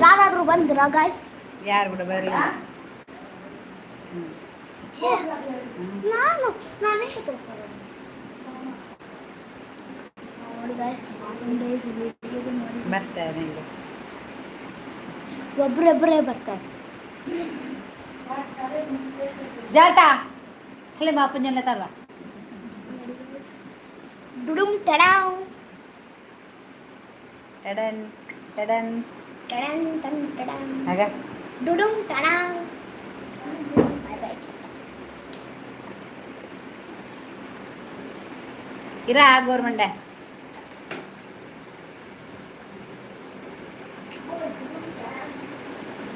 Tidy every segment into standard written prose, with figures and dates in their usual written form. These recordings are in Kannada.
ಯಾರಾದ್ರೂ ಬಂದಿರಾ ಗಾಯ್ಸ್? ಯಾರು ಕೂಡ ಬರಲಿಲ್ಲ. ನಾನು ನಾನೇ ತೋರಿಸೋದು ನೋಡಿ ಗಾಯ್ಸ್. ಬರ್ತಾರೆ ಈಗ ಒಬ್ಬರೊಬ್ಬರೇ ಬರ್ತಾರೆ. ಜಾತಾ ಖಾಲಿ ಮಾಪನ ಜನ ತಲ್ಲ ಡುಡುಮ್ ಟಡಾವ್ ಟಡನ್ ಟಡನ್ ಟಡನ್ ಟನ್ ಟಡನ್ ಆಗ ಡುಡುಮ್ ಟಡಾವ್. ಇರಾ ಗೋರ್ಮೆಂಟೆ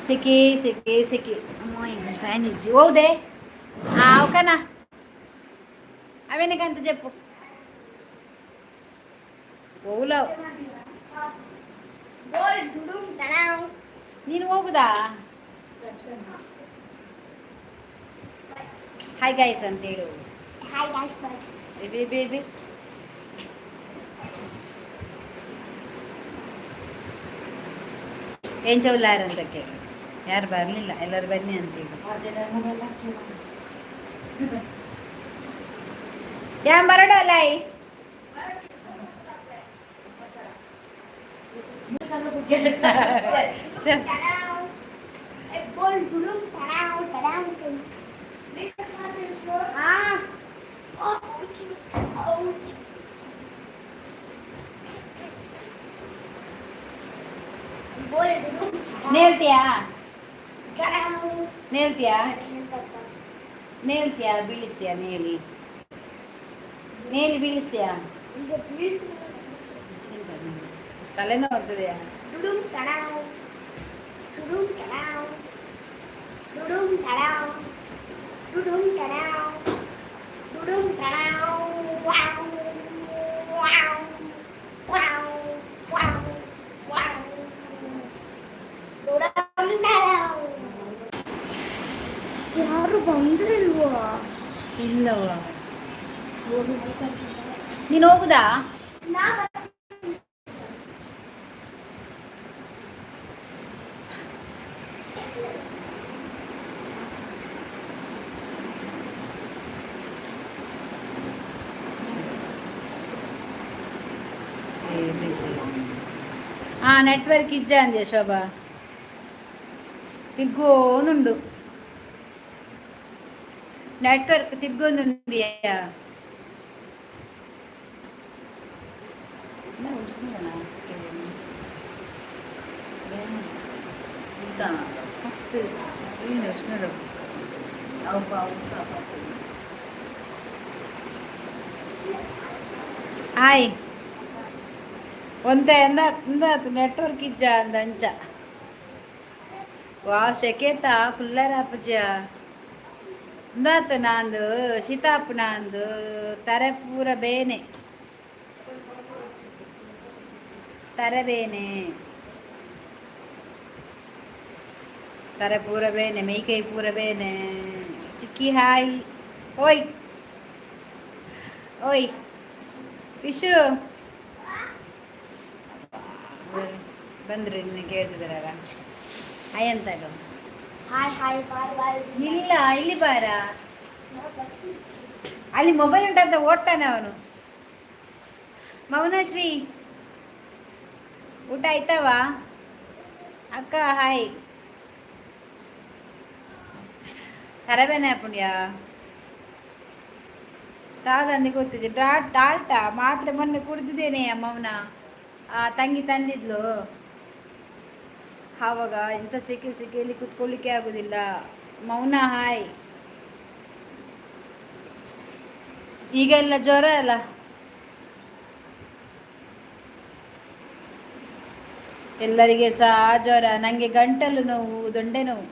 ಸಿಕ್ಕಿ ಸಿಕ್ಕಿ ಸಿಕ್ಕಿ ಅಮ್ಮ ಈಗ ಫ್ಯಾನ್ ఇచ్చి ఓదే ఓకేనా అవేనికంత చెప్పు ఓలో ನೀನು ಹೋಗುದಾ? ಹಾಯ್ ಗೈಸ್ ಅಂತೇಳು. ಹಾಯ್ ಗೈಸ್ ಬೇಬಿ ಬೇಬಿ ಏನ್ ಚೌಲಾರ ಅಂತಕ್ಕೆ ಯಾರು ಬರಲಿಲ್ಲ, ಎಲ್ಲರೂ ಬನ್ನಿ ಅಂತೇಳಿ. ಯಾ ಬರಡಲ್ಲ ನೇಲ್ತಿಯಾ ನೇಲ್ತಿಯಾ ನೇಲ್ತಿಯಾ ಬೀಳಿಸ್ತೀಯಾ ನೇಲಿ ನೇಲಿ ಬೀಳಿಸ್ತೀಯಾ? ತಲೆನೋ ಹೋಗ್ತದೆಯಾ? ಯಾರು ಬಂದ್ರಿಲ್ವಾ? ಇಲ್ಲವ. ನೀನು ಹೋಗುದಾ? నెట్వర్క్ ఇచ్చా అంది శోభ తిగ్గోనుండు నెట్వర్క్ తిగ్గోనుండి ಹಾಯ್ ಒಂದೇ ಎಂದಾತು ನೆಟ್ವರ್ಕ್ ಇಜ್ಜ ಅಂದ ಅಂಚ ವಾ ಶೆಕೇತ ಕುಲ್ಲರಾಪಜ ಇಂದಾತು ನಾಂದು ಶೀತಾಪು ನಾಂದು ತರೆ ಪೂರ ಬೇನೆ ತರೆ ಬೇನೆ ತರೆ ಪೂರ ಬೇನೆ ಮೈಕೈ ಪೂರ ಬೇನೆ ಚಿಕ್ಕಿ ಹಾಯ್ ಓಯ್ ಓಯ್ ವಿಶು ಬಂದ್ರಿ ನಿನ್ನ ಕೇಳ್ತಿದಾರ ಹಾಯ್ ಅಂತ ಹಾಯ್ ಹಾಯ್ ಬಾಯ್ ಬಾಯ್. ಇಲ್ಲ ಇಲ್ಲಿ ಬಾರ ಅಲ್ಲಿ ಮೊಬೈಲ್ ಉಂಟಂತ ಓಡ್ತಾನೆ ಅವನು. ಮೌನಶ್ರೀ ಊಟ ಆಯ್ತವಾ ಅಕ್ಕ? ಹಾಯ್ ತರಬೇನೆ ಪುಣ್ಯ ತಾದಂದಿ ಗೊತ್ತಿದೆ ಡಾಲ್ಟಾ ಮಾತ್ರೆ ಮೊನ್ನೆ ಕುಡಿದಿದ್ದೇನೆ ಅಮ್ಮವನ ತಂಗಿ ತಂದಿದ್ಲು. ಆವಾಗ ಇಂಥ ಸೆಕೆಯಲ್ಲಿ ಕುತ್ಕೊಳ್ಳಿಕ್ಕೆ ಆಗೋದಿಲ್ಲ. ಮೌನ ಹಾಯ್. ಈಗೆಲ್ಲ ಜ್ವರ ಅಲ್ಲ, ಎಲ್ಲರಿಗೆ ಸಹ ಜ್ವರ. ನನಗೆ ಗಂಟಲು ನೋವು, ದೊಂಡೆ ನೋವು,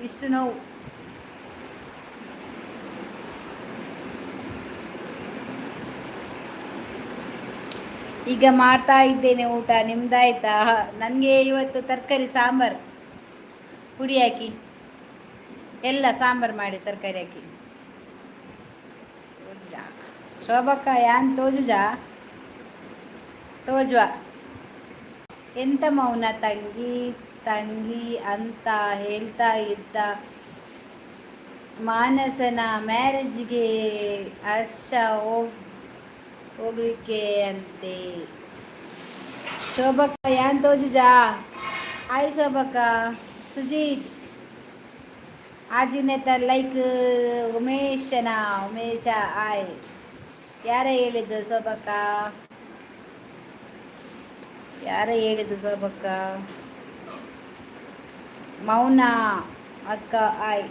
ಇಷ್ಟು ನೋವು. ಈಗ ಮಾಡ್ತಾ ಇದ್ದೇನೆ ಊಟ. ನಿಮ್ದಾಯ್ತಾ? ನನಗೆ ಇವತ್ತು ತರಕಾರಿ ಸಾಂಬಾರು ಪುಡಿ ಹಾಕಿ ಎಲ್ಲ ಸಾಂಬಾರು ಮಾಡಿ ತರಕಾರಿ ಹಾಕಿ ಶೋಭಕ್ಕ ಯಾನ್ ತೋಜುಜಾ ತೋಜ್ವಾ ಎಂತ ಮೌನ ತಂಗಿ ತಂಗಿ ಅಂತ ಹೇಳ್ತಾ ಇದ್ದ ಮಾನಸನ ಮ್ಯಾರೇಜ್ಗೆ ಹರ್ಷ ಹೋಗ್ಲಿಕ್ಕೆ ಅಂತೆ. ಶೋಭಕ್ಕ ಯಾನ್ ತೋಜುಜಾ ಹಾಯ್ ಶೋಭಕ್ಕ ಸುಜೀತ್ ಆಜಿನ ಲೈಕ್ ಉಮೇಶ ಆಯ್ ಯಾರ ಹೇಳಿದ್ದು ಶೋಭಕ್ಕ ಯಾರ ಹೇಳಿದ್ದು ಶೋಭಕ್ಕ ಮೌನ ಅಕ್ಕ ಆಯ್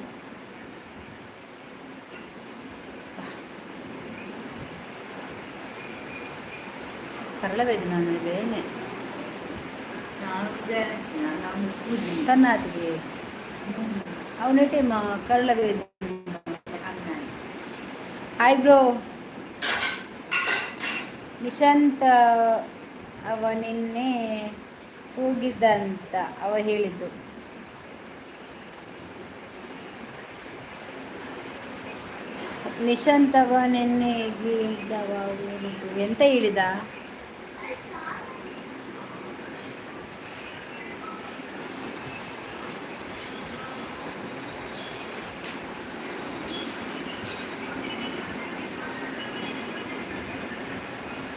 ಕರಳಬೇಕು ನಾನು ಇದೇನೆ ಕರ್ನಾಟಕ ಅವನಟೆ ಕರಳಬೇಕು ಹಾಯ್ ಬ್ರೋ ನಿಶಾಂತ್ ಅವ ನಿನ್ನೆ ಹೋಗಿದ್ದಂತ ಅವ ಹೇಳಿದ್ದು. ನಿಶಾಂತ್ ಅವ ನಿನ್ನೆ ಹೇಳಿದ್ದವ ಹೇಳಿದ್ದು ಎಂತ ಹೇಳಿದ?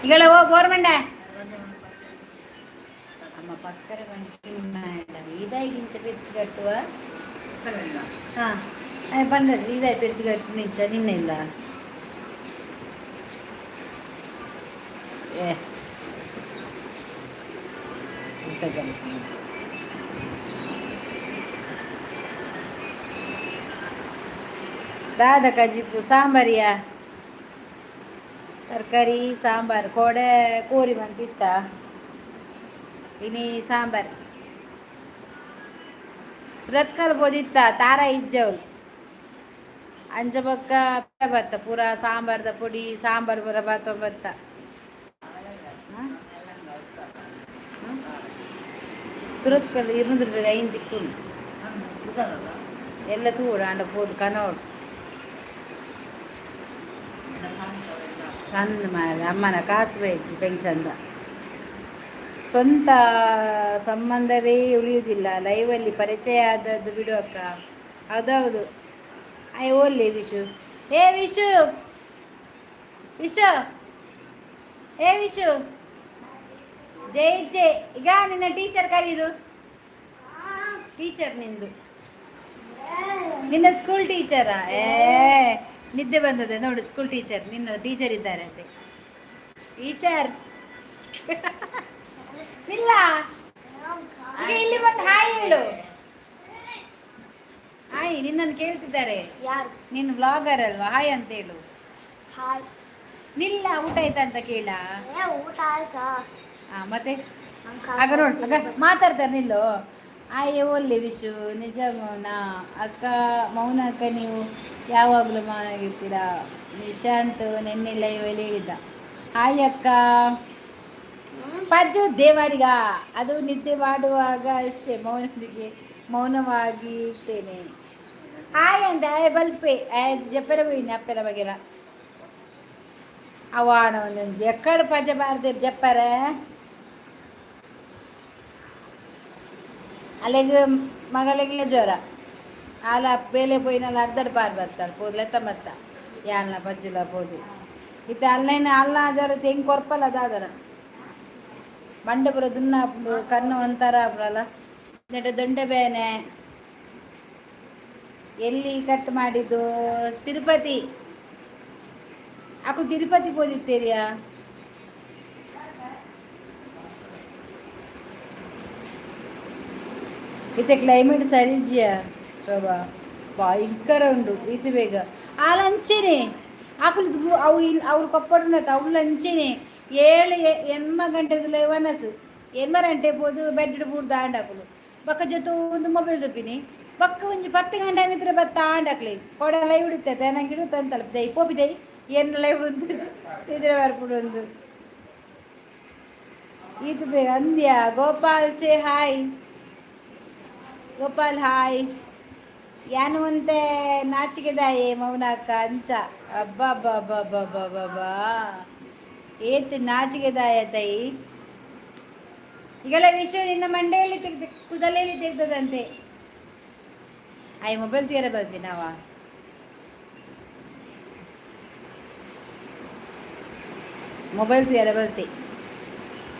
ಈಗಳ ಓ ಬೋರ್ಮಂಡ ಅಮ್ಮ ಪಕ್ಕರ ಇದಾಗಿಂಚ ಪೆರ್ಚಿ ಕಟ್ಟುವ ಹಾಂ ಪಂಡ್ರೆ ಇದಾಗಿ ಪೆರ್ಚಿ ಕಟ್ಟು ನಿಂಚ ನಿನ್ನೆ ಇಲ್ಲ ಏ ಇಂಥ ಜನ ದಾದ ಕಜಿಪು ಸಾಂಬಾರಿಯಾ ತರಕಾರಿ ಸಾಂಬಾರು ಕೋಡೆ ಕೋರಿ ಬಂದಿತ್ತ ಇನಿ ಸಾಂಬಾರು ಸುರತ್ ಕಲ್ಬೋದಿತ್ತ ತಾರ ಇಜ್ಜವ್ರು ಅಂಜ ಬಕ್ಕ ಬತ್ತ ಪೂರ ಸಾಂಬಾರ್ದ ಪುಡಿ ಸಾಂಬಾರು ಪೂರ ಬತ್ತ ಸುರತ್ ಕಲ್ 200 ರೂಪಾಯಿ 5 ತಿಕ್ಕುಂಡು ಎಲ್ಲ ತೂಡು ಅಂಡ ಪೋದು ಕನೋಡು ಚಂದ ಮಾರ ಅಮ್ಮನ ಕಾಸು ಬೇಕು ಪೆನ್ಷನ್ದ ಸ್ವಂತ ಸಂಬಂಧವೇ ಉಳಿಯುವುದಿಲ್ಲ ಲೈವಲ್ಲಿ ಪರಿಚಯ ಆದದ್ದು ಬಿಡು ಅಕ್ಕ ಹೌದೌದು ಓಲ್ಲಿ ವಿಶು ವಿಶು ವಿಶು ವಿಶು ಜೈ ಜೈ ಈಗ ನಿನ್ನ ಟೀಚರ್ ಕರೀದು ಟೀಚರ್ ನಿನ್ನ ಸ್ಕೂಲ್ ಟೀಚರಾ ನಿದ್ದೆ ಬಂದದೆ ನೋಡು ಸ್ಕೂಲ್ ಟೀಚರ್ ನಿನ್ನ ಟೀಚರ್ ಇದ್ದಾರೆ ಅಂತೆ ಟೀಚರ್ ಇಲ್ಲ ಈಗ ಇಲ್ಲಿ ಬಂದು ಹಾಯ್ ಹೇಳು ಹಾಯ್ ನಿನ್ನನ್ನು ಕೇಳ್ತಿದ್ದಾರೆ ಯಾರು ನಿನ್ನ ಬ್ಲಾಗರ್ ಅಲ್ವಾ ಹಾಯ್ ಅಂತ ಹೇಳು ಹಾಯ್ ನಿಲ್ಲ ಊಟ ಆಯ್ತಾ ಅಂತ ಕೇಳ ಊಟ ಆಯ್ತಾ ಮತ್ತೆ ಆಗ ನೋಡು ಆಗ ಮಾತಾಡ್ತಾರೆ ನಿಲ್ಲು ಆಯ್ ಒಳ್ಳೆ ವಿಶು ನಿಜ ಮೌನ ಅಕ್ಕ ಮೌನ ಅಕ್ಕ ನೀವು ಯಾವಾಗಲೂ ಮೌನಾಗಿರ್ತೀರಾ ನಿಶಾಂತ್ ನಿನ್ನೆ ಲೈವಲ್ಲಿ ಹೇಳಿದ್ದ ಹಾಯ್ ಅಕ್ಕ ಪಜ್ಜು ದೇವಾಡಿಗ ಅದು ನಿದ್ದೆ ಮಾಡುವಾಗ ಅಷ್ಟೇ ಮೌನವಾಗಿ ಇರ್ತೇನೆ ಹಾಯ್ ಅಂತ ಬಲ್ಪೆ ಜಪ್ಪರ ಹೋಯ್ನಿ ಅಪ್ಪರ ಬಗೆರ ಅವಾನ ಒಂದೊಂದು ಎಕ್ಕಡ ಪಜ್ಜ ಬಾರ್ದಿರ್ ಜಪ್ಪರ ಅಲ್ಲಿಗೆ ಮಗಲಿಗೆ ಜ್ವರ ಆಲ ಬೇಲೆ ಪೋಯಿನಲ್ಲಿ ಅರ್ಧಡ್ ಪಾರ್ ಬರ್ತಾರೆ ಪೋದ್ಲೆತ್ತ ಮತ್ತ ಯಾಲ್ನ ಪಜ್ಜಿಲ ಪೋದು ಇತ್ತೆ ಅಲ್ಲೇನು ಅಲ್ಲ ಜ್ವರ ಹೆಂಗೆ ಕೊರ್ಪಲ್ಲ ಅದಾದರ ಮಂಡಪುರ ದುನ್ನ ಕಣ್ಣು ಒಂಥರ ಅಲ್ಲ ನೆಟ ದೊಂಡೆ ಬೇನೆ ಎಲ್ಲಿ ಕಟ್ ಮಾಡಿದ್ದು ತಿರುಪತಿ ಅಕು ತಿರುಪತಿ ಪೋದಿತ್ತೇರಿಯಾ ಇತ್ತೆ ಕ್ಲೈಮೇಟ್ ಸರಿ ಇದೆಯಾ ಶೋಭಾ ಭಯಂಕರ ಉಂಡು ಇದು ಬೇಗ ಆಲಂಚೆನೆ ಆಕಲು ಅವು ಅವ್ರು ಕೊಪ್ಪಡುನತ್ತ ಅವಳು ಅಂಚೆನೆ 7 ಗಂಟೆದು ವನಸು 8 ಗಂಟೆ ಪೋದು ಬೆಡ್ ಪೂರ್ದ ಆಂಡಾಕಲು ಬಕ್ಕ ಜೊತೆ ಒಂದು ಮೊಬೈಲ್ ತಪ್ಪಿನಿ ಬಕ್ಕ ಒಂಜಿ 10 ಗಂಟೆ ನಿದ್ರೆ ಬತ್ತ ಆಂಡಾಕ್ಲಿ ಕೊಡ ಲೈವ್ ಹಿಡಿತೈತೆ ನಂಗೆ ಹಿಡಿತ ಅಂತಲ್ಲ ದೈ ಪೋಪಿದೈ ಏನು ಲೈವ್ ಉಂಟು ನಿದ್ರೆ ಬರ್ಬಿಡು ಒಂದು ಇದು ಬೇಗ ಅಂದ್ಯಾ Gopal say hi Gopal hi ಯಾನು ಅಂತೆ ನಾಚಿಕೆದಾಯಿ ಮೌನಕ್ಕ ಅಂಚ ಅಬ್ಬಾ ಏತ್ ನಾಚಿಕೆದಾಯ ತಾಯಿ ಈಗೆಲ್ಲ ವಿಷಯ ನಿನ್ನ ಮಂಡೆಯಲ್ಲಿ ತೆಗ್ದು ಕುದಲೆಯಲ್ಲಿ ತೆಗ್ದದಂತೆ ಆಯ್ ಮೊಬೈಲ್ ತೀರ ಬರ್ತೀನವ ಮೊಬೈಲ್ ತೀರ ಬರ್ತಿ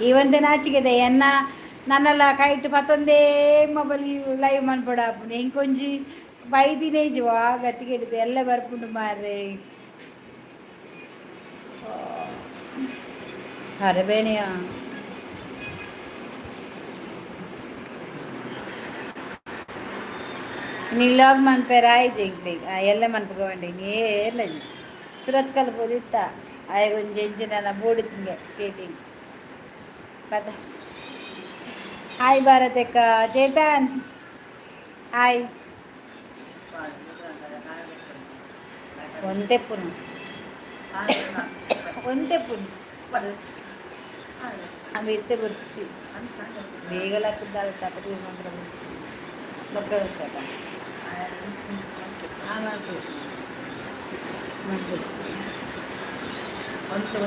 ಈ ಒಂದೇ ನಾಚಿಕೆದೆ ಎನ್ನ ನನ್ನೆಲ್ಲ ಕೈಟ್ ಮತ್ತೊಂದೇ ಮೊಬೈಲ್ ಲೈವ್ ಮನ್ಪಡ ಹೆಂಕೊಂಜಿ ಬೈದಿನೇಜುವ ಗತಿಗೆಡಿದು ಎಲ್ಲ ಬರ್ಪುಂಡು ಮಾರ್ರೆ ಹರಬೇನೆಯ ನೀ ಲಾಗ್ ಮನ್ಪೇರ ಆಯ್ಜು ಈಗ ಎಲ್ಲ ಮನ್ಪಗೊಂಡು ಏರ್ಲ ಸುರತ್ ಕಲ್ಬೋದಿತ್ತ ಆಯ್ಗೊಂದು ಎಂಜಿನ ಬೋಡಿತಿಂಗೆ ಸ್ಕೇಟಿಂಗ್ ಕದ ಹಾಯ್ ಭಾರತಕ್ಕ ಚೇತನ್ ಹಾಯ್ ಒಂತೆಪ್ಪುನು ಒಂತೆಪ್ಪುನು ಅవి ಎತ್ತೆ ಬರ್ಚಿ ಬೇಗಲಾಕಿದ್ದಾರೆ ಚಪಾತಿ ಮಾತ್ರ ಬರ್ಚಿ ಮಕ್ಕಳ ಮಾಡ್ಬೋದು ಒಂದು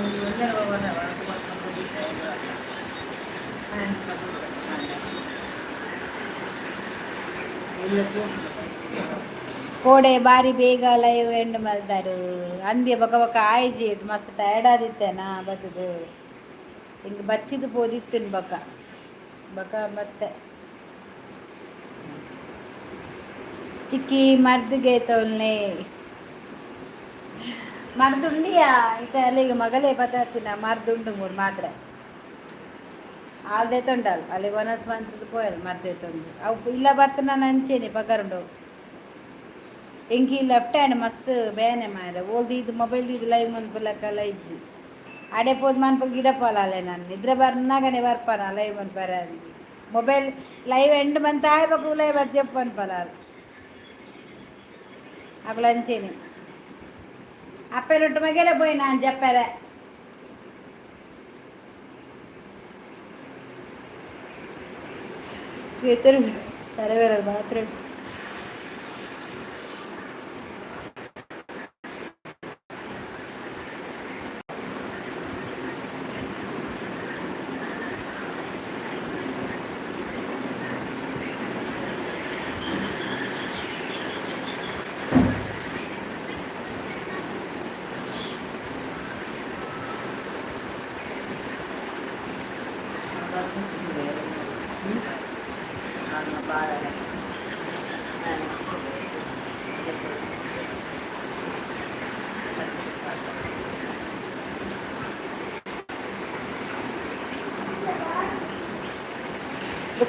ಕೋಡೆ ಬಾರಿ ಬೇಗ ಲೈವ್ ಎಂಡ್ ಮಾಡ್ತಾರೆ ಅಂದ್ಯ ಬಕ ಬಕ ಆಯ್ಜಿ ಮಸ್ತ್ ಟಯರ್ಡ್ ಆದಿತ್ತೇನಾ ಬತ್ತದು ಹಿಂಗೆ ಬಚ್ಚಿದು ಪೋದಿತ್ತೇನು ಬಕ ಬಕ ಮತ್ತೆ ಚಿಕ್ಕಿ ಮರ್ದಿಗೆ ತೋಲ್ನೆ ಮರ್ದುಂಡಿಯಾ ಇತ ಅಲ್ಲಿಗೆ ಮಗಳೇ ಪದಾರ್ತಿನ ಮರ್ದುಂಡು ಮೂರು ಮಾತ್ರ ಆಲ್ದೆ ತೊಂಡಲ್ ಅಲ್ಲಿಗೆ ಒನಸ್ ಮಂತ್ರದ ಪೋಯಲ್ ಮರ್ದೆ ತೊಂದು ಅವು ಇಲ್ಲ ಬರ್ತ ನಾನು ಹಂಚೇನೆ ಪಗಾರುಂಡು ಎಂಕಿ ಲೆಫ್ಟ್ ಹ್ಯಾಂಡ್ ಮಸ್ತ್ ಬೇನೆ ಮಾರ ಓಲ್ದು ಇದು ಮೊಬೈಲ್ ಇದು ಲೈವ್ ಮನ್ಪುಲಕ್ಕಲ್ಲ ಇಜ್ಜಿ ಅಡೆ ಪೋದು ಮನ್ಪಲ್ ಗಿಡಪಲ್ಲ ನಾನು ನಿದ್ರೆ ಬರ್ನಾಗನೆ ಬರ್ಪಾನ ಲೈವ್ ಮನ್ಪರ ಮೊಬೈಲ್ ಲೈವ್ ಎಂಡ್ ಬಂತ ಆಯ್ಬೇಕು ಲೈವ್ ಅದು చెప్పు ಅನ್ಪಲ್ಲ అక్కడ అంచేని అప్పేరొట్టు మగలే పోయినా అని చెప్పారా ఇద్దరు సరే వేరే బాత్రూమ్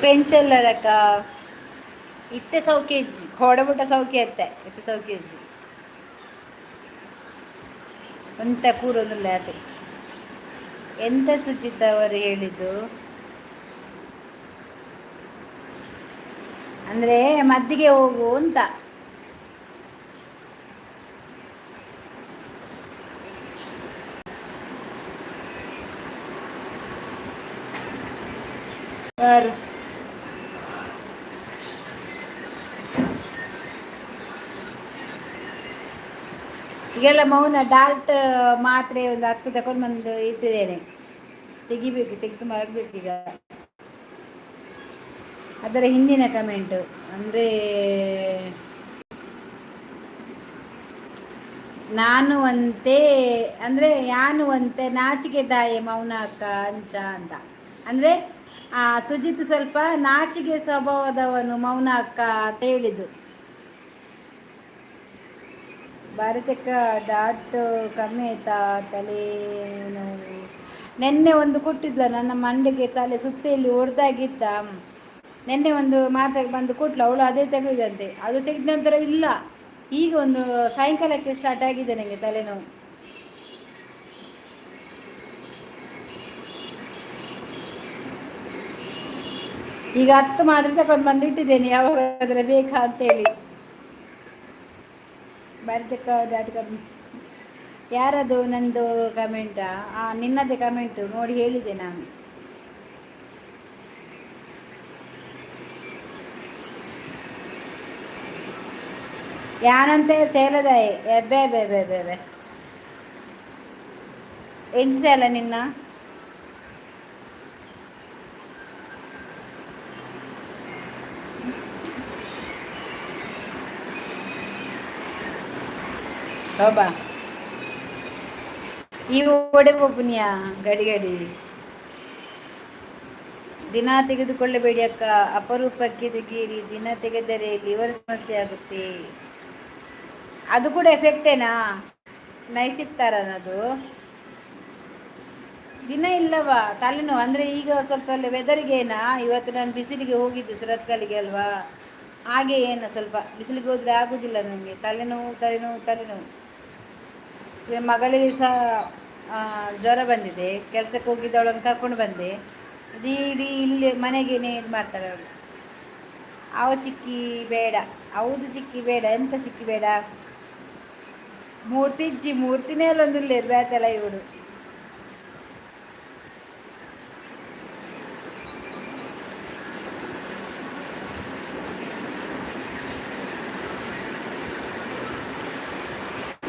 ಎಂಚಲ್ಲರಕ್ಕ ಇತ್ತೆ ಸೌಖ್ಯ ಇಜ್ಜಿ ಕೋಡಬುಟ್ಟ ಸೌಖ್ಯ ಎತ್ತೆ ಇತ್ತೆ ಸೌಖ್ಯ ಇಜ್ಜಿ ಒಂತ ಕೂರೊಂದಿಲ್ಲ ಅದು ಎಂತ ಸುಚಿತ ಅವರು ಹೇಳಿದ್ದು ಅಂದರೆ ಮದ್ದಿಗೆ ಹೋಗು ಅಂತ ಯಾರು ಈಗೆಲ್ಲ ಮೌನ ಡಾರ್ಟ್ ಮಾತ್ರೆ ಒಂದು 10 ತಗೊಂಡು ಬಂದು ಇಟ್ಟಿದ್ದೇನೆ ತೆಗಿಬೇಕು ತೆಗೆದು ಮಲಗಬೇಕೀಗ ಅದರ ಹಿಂದಿನ ಕಮೆಂಟು ಅಂದರೆ ನಾನು ಅಂತೆ ಅಂದರೆ ಯಾನು ಅಂತೆ ನಾಚಿಕೆದಾಯೆ ಮೌನ ಅಕ್ಕ ಅಂಚ ಅಂತ ಅಂದರೆ ಸುಜಿತ್ ಸ್ವಲ್ಪ ನಾಚಿಕೆ ಸ್ವಭಾವದವನು ಮೌನ ಅಕ್ಕ ಅಂತ ಹೇಳಿದ್ದು ಭಾರತಕ್ಕ ಡಾಟ್ ಕಮ್ಮಿ ಆಯ್ತಾ ತಲೆ ನೋವು ನೆನ್ನೆ ಒಂದು ಕೊಟ್ಟಿದ್ಲ ನನ್ನ ಮಂಡೆಗೆ ತಲೆ ಸುತ್ತಿಯಲ್ಲಿ ಹೊಡೆದಾಗಿತ್ತ ನೆನ್ನೆ ಒಂದು ಮಾತಾಡಿ ಬಂದು ಕೊಟ್ಲು ಅವಳು ಅದೇ ತೆಗೆದಂತೆ ಅದು ತೆಗೆದ ನಂತರ ಇಲ್ಲ ಈಗ ಒಂದು ಸಾಯಂಕಾಲಕ್ಕೆ ಸ್ಟಾರ್ಟ್ ಆಗಿದೆ ನನಗೆ ತಲೆನೋವು ಈಗ 10 ಮಾತ್ರ ತಗೊಂಡು ಬಂದಿಟ್ಟಿದ್ದೇನೆ ಯಾವಾಗಾದ್ರೆ ಬೇಕಾ ಅಂತೇಳಿ ಭಾರತಕ್ಕ ಡಾಟ್ ಕಮ್ಮಿ ಯಾರದು ನಂದು ಕಮೆಂಟಾ ನಿನ್ನದೇ ಕಮೆಂಟು ನೋಡಿ ಹೇಳಿದೆ ನಾನು ಯಾನಂತೆ ಸೇಲದಾಯಿ ಎಬ್ಬೆ ಬೆ ಬೆ ಬೆ ಬೆ ಎಂಚು ಸೇಲ ನಿನ್ನ ಶೋಭಾ ಇವು ಒಡೆ ಒಬ್ಬನಿಯಾ ಗಡಿ ಗಡಿ ದಿನ ತೆಗೆದುಕೊಳ್ಳಬೇಡಿ ಅಕ್ಕ, ಅಪರೂಪಕ್ಕೆ ತೆಗೀರಿ. ದಿನ ತೆಗೆದರೆ ಲಿವರ್ ಸಮಸ್ಯೆ ಆಗುತ್ತೆ. ಅದು ಕೂಡ ಎಫೆಕ್ಟೇನಾ? ನೈಸಿಕ್ತಾರ ಅದು ದಿನ ಇಲ್ಲವಾ ತಲೆನೋವು ಅಂದರೆ ಈಗ ಸ್ವಲ್ಪ ವೆದರ್ಗೆ ಏನಾ. ಇವತ್ತು ನಾನು ಬಿಸಿಲಿಗೆ ಹೋಗಿದ್ದೆ ಸುರತ್ಕಲ್ಲಿಗೆ ಅಲ್ವಾ, ಹಾಗೆ ಏನು ಸ್ವಲ್ಪ ಬಿಸಿಲಿಗೆ ಹೋದರೆ ಆಗೋದಿಲ್ಲ ನನಗೆ, ತಲೆನೋವು ತಲೆನೋವು ತಲೆನೋವು. ಈಗ ಮಗಳಿಗೆ ಸಹ ಜ್ವರ ಬಂದಿದೆ, ಕೆಲಸಕ್ಕೆ ಹೋಗಿದ್ದವಳನ್ನು ಕರ್ಕೊಂಡು ಬಂದೆ. ಇಡೀ ಇಲ್ಲಿ ಮನೆಗೇನೆ ಇದು ಮಾಡ್ತಾರೆ ಅವಳು. ಅವ ಚಿಕ್ಕಿ ಬೇಡ, ಹೌದು ಚಿಕ್ಕಿ ಬೇಡ, ಎಂತ ಚಿಕ್ಕಿ ಬೇಡ, ಮೂರ್ತಿನೇ ಅಲ್ಲೊಂದು ಬೇತಲ್ಲ ಇವಳು.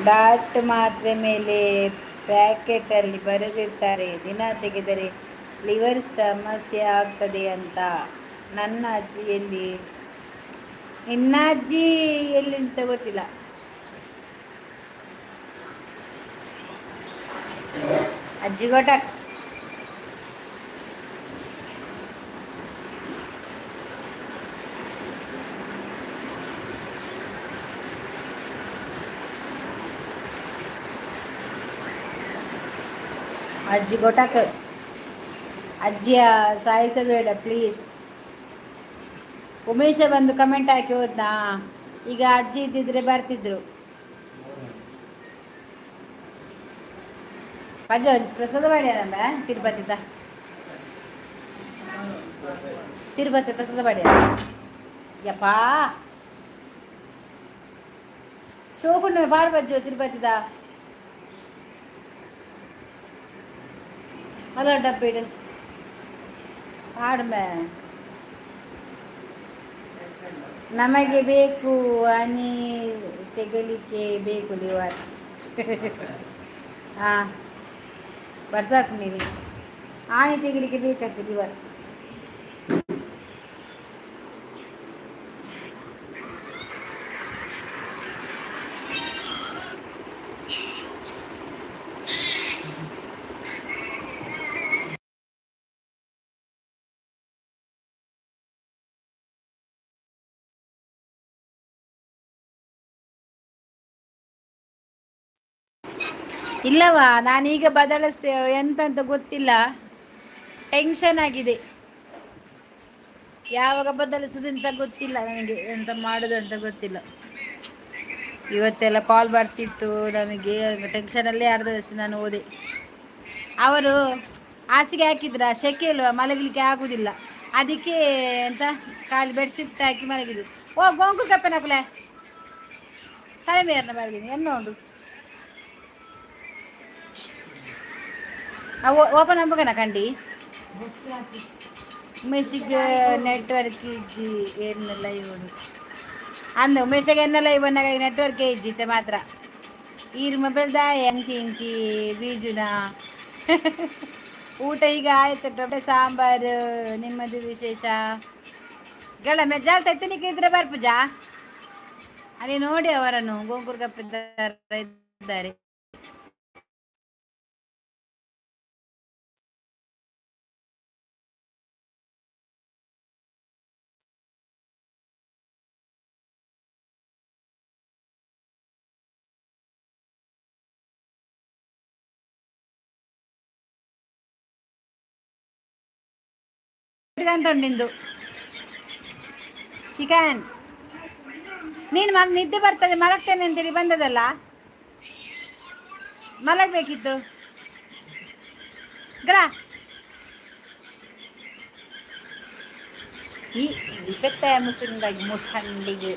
ಡಾಟ್ ಮಾತ್ರೆ ಮೇಲೆ ಪ್ಯಾಕೆಟಲ್ಲಿ ಬರೆದಿರ್ತಾರೆ ದಿನ ತೆಗೆದರೆ ಲಿವರ್ ಸಮಸ್ಯೆ ಆಗ್ತದೆ ಅಂತ. ನನ್ನ ಅಜ್ಜಿ ಎಲ್ಲಿ? ನಿನ್ನ ಅಜ್ಜಿ ಎಲ್ಲಿ ಅಂತ ಗೊತ್ತಿಲ್ಲ. ಅಜ್ಜಿ ಗೊಟ್ಟ ಅಜ್ಜಿ ಗೊಟಾಕ. ಅಜ್ಜಿಯ ಸಾಯಿಸಬೇಡ ಪ್ಲೀಸ್. ಉಮೇಶ ಬಂದು ಕಮೆಂಟ್ ಹಾಕಿ ಹೋದ್ನಾ? ಈಗ ಅಜ್ಜಿ ಇದ್ದಿದ್ರೆ ಬರ್ತಿದ್ರು. ಪಜ್ಜ ಪ್ರಸಾದ ಮಾಡ್ಯಾರಂದ ತಿರುಪತಿದ, ತಿರುಪತಿ ಪ್ರಸಾದ ಮಾಡ್ಯಾರ. ಯಪ್ಪಾ ಶೋಕುಂಡ ಬಾಳ್ಬಜ್ಜು ತಿರುಪತಿದ ಅಲ್ಲ ಡಬ್ಬಿಡು ಹಾಡ್ಮೆ ನಮಗೆ ಬೇಕು ಹನಿ ತೆಗಲಿಕ್ಕೆ ಬೇಕು ಲಿವರ್. ಹಾಂ ಬರ್ಸಾಕು ನೀನು ಆಣಿ ತೆಗಿಲಿಕ್ಕೆ ಬೇಕಾಗ್ತದೆ ಲಿವರ್. ಇಲ್ಲವಾ ನಾನೀಗ ಬದಲಿಸ್ತೇವೆ ಎಂತಂತ ಗೊತ್ತಿಲ್ಲ, ಟೆನ್ಷನ್ ಆಗಿದೆ. ಯಾವಾಗ ಬದಲಿಸೋದಂತ ಗೊತ್ತಿಲ್ಲ ನನಗೆ, ಎಂತ ಮಾಡೋದಂತ ಗೊತ್ತಿಲ್ಲ. ಇವತ್ತೆಲ್ಲ ಕಾಲ್ ಬರ್ತಿತ್ತು ನಮಗೆ, ಟೆನ್ಷನಲ್ಲೇ ಅರ್ಧ ದಿವಸ ನಾನು ಓದೆ. ಅವರು ಹಾಸಿಗೆ ಹಾಕಿದ್ರ ಶೆಕೆ ಇಲ್ವಾ, ಮಲಗಲಿಕ್ಕೆ ಆಗುದಿಲ್ಲ, ಅದಕ್ಕೆ ಎಂತ ಖಾಲಿ ಬೆಡ್ಶೀಟ್ ಹಾಕಿ ಮಲಗಿದ್ರು. ಓ ಗೋಂಗು ಕಪ್ಪೆನಕುಲೆ ತಲೆ ಮೇರ್ನ ಮಲಗಿನಿ ಎನ್ನ ಉಂಡು ಓಪನ್ ಆಗ್ಬೇಕನ ಕಂಡಿ ಮೆಸಿಗೆ ನೆಟ್ವರ್ಕ್ ಇಜ್ಜಿ ಏನೆಲ್ಲ ಇವನು ಅಂದ ಮೆಸಗೆ ಎನ್ನೆಲ್ಲ ಇವನ್ನಾಗ ನೆಟ್ವರ್ಕ್ ಇಜ್ಜಿತ್ತೆ ಮಾತ್ರ ಈರ್ ಮೊಬೈಲ್ ದ ಎಂಚಿ ಇಂಚಿ ಬೀಜುನ. ಊಟ ಈಗ ಆಯ್ತು, ದೊಡ್ಡ ಸಾಂಬಾರು. ನಿಮ್ಮದು ವಿಶೇಷ ಗಳ ಮೆಜ್ಜಾಲ್ ತೆತ್ತನಿಕೆ ಇದ್ರೆ ಬರ್ಪುಜಾ ಅದೇ ನೋಡಿ ಅವರನ್ನು ಗೋಂಗೂರು ಕಪ್ಪಿದ್ದಾರೆ. ಅಂತ ಉಂಡಿಂದು ಚಿಕನ್ ನೀನು ನಿದ್ದೆ ಬರ್ತದೆ ಮಲಗ್ತೇನೆ ಅಂತೇಳಿ ಬಂದದಲ್ಲ, ಮಲಗಬೇಕಿತ್ತು ಗಳ. ಈ ಇಪ್ಪತ್ತ ಮುಸುಂಡಾಗಿ ಮುಸಂಡಿಗೆ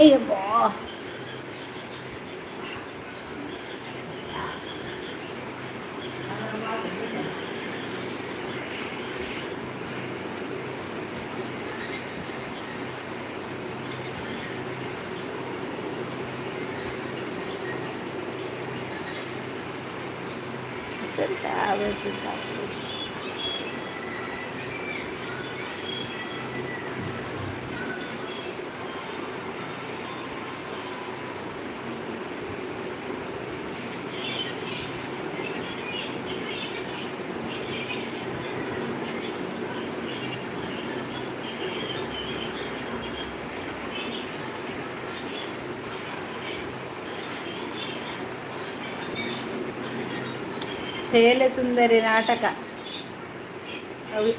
ಅಯ್ಯಬ್ಬಾ Senta. ಸೇಲೆ ಸುಂದರಿ ನಾಟಕ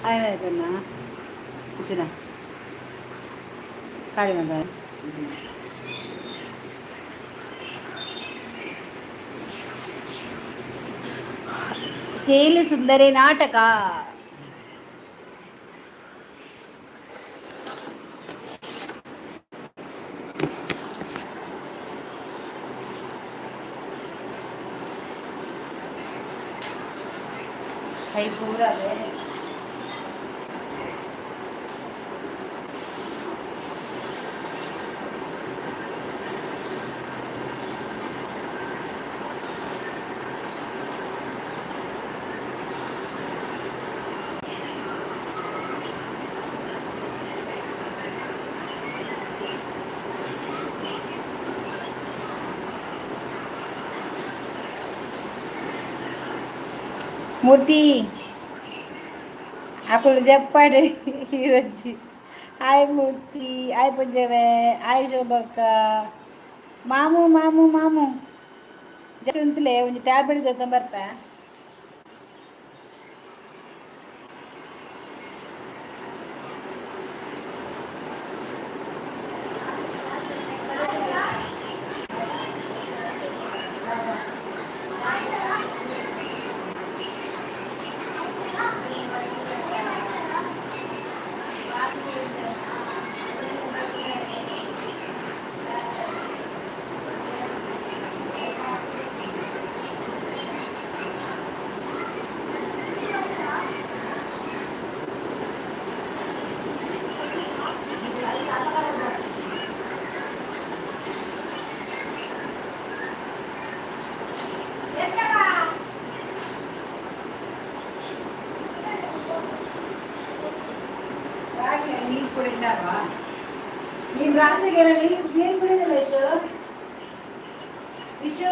ಆಯ್ತನ್ನ ಕುಶನ ಕಾಳಿ ಮಗ ಸೇಲೆ ಸುಂದರಿ ನಾಟಕ ಕೈ ಪೂರ మూర్తి అక్కడ చెప్పాడు ఈరొచ్చి హాయ్ మూర్తి హాయ్ పుంజమే హాయ్ శోభక్క మాము ಜಂತಲೇ ಒಂದು ಟ್ಯಾಬ್ಲೆಟ್ ತಗೊಂಬರ್ಪ ನೀರು ಕುಡಿದಾವ ನೀನು ರಾತ್ರಿಗೆಲ್ಲ ನೀರು ಕುಡಿದಿಲ್ಲ ವಿಶು